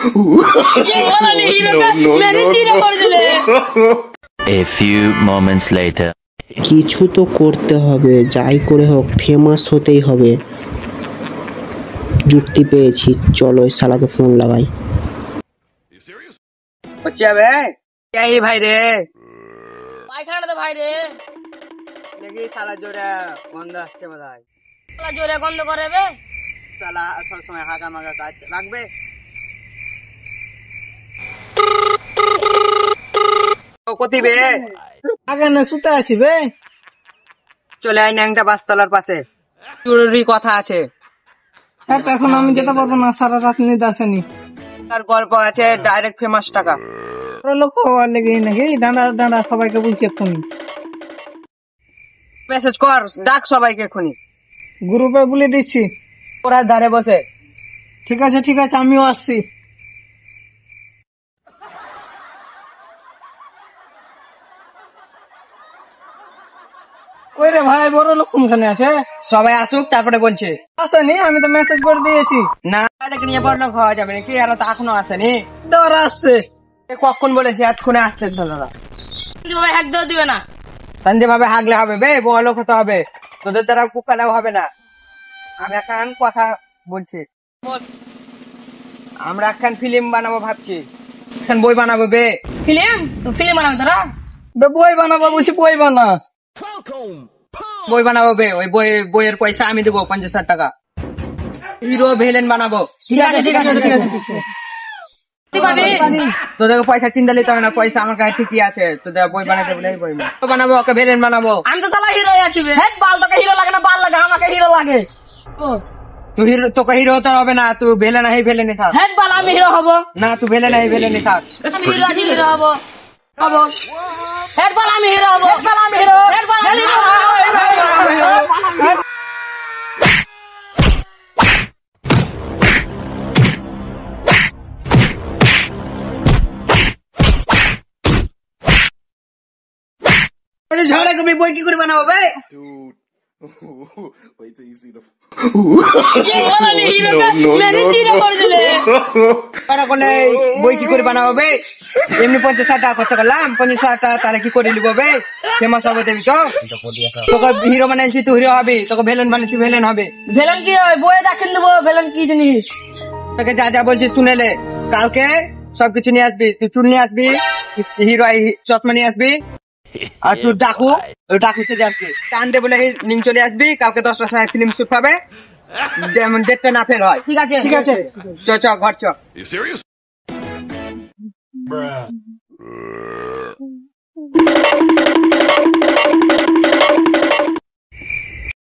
A few moments later. কিছু তো করতে হবে, যাই করে হোক ফেমাস হতেই হবে। যুক্তি পেয়েছি, চলো এই শালাকে ফোন লাগাই। ভাই রে পায়খানাতে ভাই রে দেখি শালা জোরে গন্ধ আসছে বোধহয়। শালা জোরে গন্ধ করে বে শালা সবসময় হাগা মাগা কাজ রাখবে। কতিবে আগে না সুতা আসিবে, চলে আয় ন্যাংটা বাসতলার পাশে, জরুরি কথা আছে। এখন আমি যেতে পারবো না, সারা রাত নিতে আসেনি। তার গল্প আছে ডাইরেক্ট ফেমাস টাকা। লোক হওয়ার লেগে নাকি ডাঁড়া ডাঁড়া সবাইকে বলছি এক্ষুনি। মেসেজ কর, ডাক সবাইকে এক্ষুনি, গ্রুপে বলে দিচ্ছি। ওরা ধারে বসে। ঠিক আছে ঠিক আছে, আমিও আসছি। ওই রে ভাই, বড় লোক কোনখানে আছে? সবাই আসুক তারপরে বলছে। আসেনি, আমি তো মেসেজ করে দিয়েছি। না তাদেরকে নিয়ে বড় লোক হওয়া যাবে নাকি? আর তো এখনো আসেনি। দর আসছে, কখন বলেছি এতক্ষণে আসছে দাদা। দিবে না, সন্ধে ভাবে হাগলে হবে বে, বড় লোক হতে হবে, তোদের দ্বারা কুকালেও হবে না। আমি এখন কথা বলছি, আমরা এখন ফিল্ম বানাবো ভাবছি, এখন বই বানাবো বে। ফিল্ম তো ফিল্ম বানাবে তোরা? বই বানাবো বলছি, বই বানা। বই বানাবো বে, ওই বইয়ের পয়সা আমি দেবো 50,000 টাকা। হিরো ভিলেন বানাবো। ঠিক আছে ঠিক আছে ঠিক আছে ঠিক আছে। তোদের পয়সা চিন্তা নিতে হবে না, পয়সা আমার কাছে ঠিকই আছে। তোদের বই বানাতে বলে বই বানাবো, ওকে ভিলেন বানাবো। আমি তো তাহলে হিরো আছি। বাল তোকে হিরো লাগে না, বাল লাগে আমাকে হিরো লাগে। তুই হিরো, তোকে হিরো হতে হবে না, তুই ভিলেন আহি ভিলেনই থাক। হেড বাল আমি হিরো হব না, তুই ভিলেন আহি ভিলেনই থাক। আমি হিরো আছি, হিরো হব হব। হেড বাল আমি হিরো হব, হেড বাল আমি হিরো, হেড বাল আমি হিরো। ঝগড়া করবি, বই কি করে বানাবো ভাই? বই কি করে বানাবো ভাই? এমনি 50,000 টাকা খরচা করলাম, 50,000 টাকা তারা কি করে নিবো ভাই? ফেমাস হবে দেবি তো। তোকে হিরো বানাইছি, তুই হিরো হবে, তোকে ভিলেন বানাইছি, ভিলেন হবে। ভিলেন কি হয়? বইয়ে দেখেন দেবো ভিলেন কি জিনিস। তোকে যা যা বলছি শুনেলে, কালকে সবকিছু নিয়ে আসবি। তুই চুল নিয়ে আসবি, হিরো চশমা নিয়ে আসবি, আর তুই ডাকু, ওই ডাকুতে আসবি। টানতে বলে নিং চলে আসবি। কালকে 10টার সময় ফিল্ম শুট হবে, যেমন ডেটটা না ফেল হয়। ঠিক আছে ঠিক আছে, চ চ ঘর চ।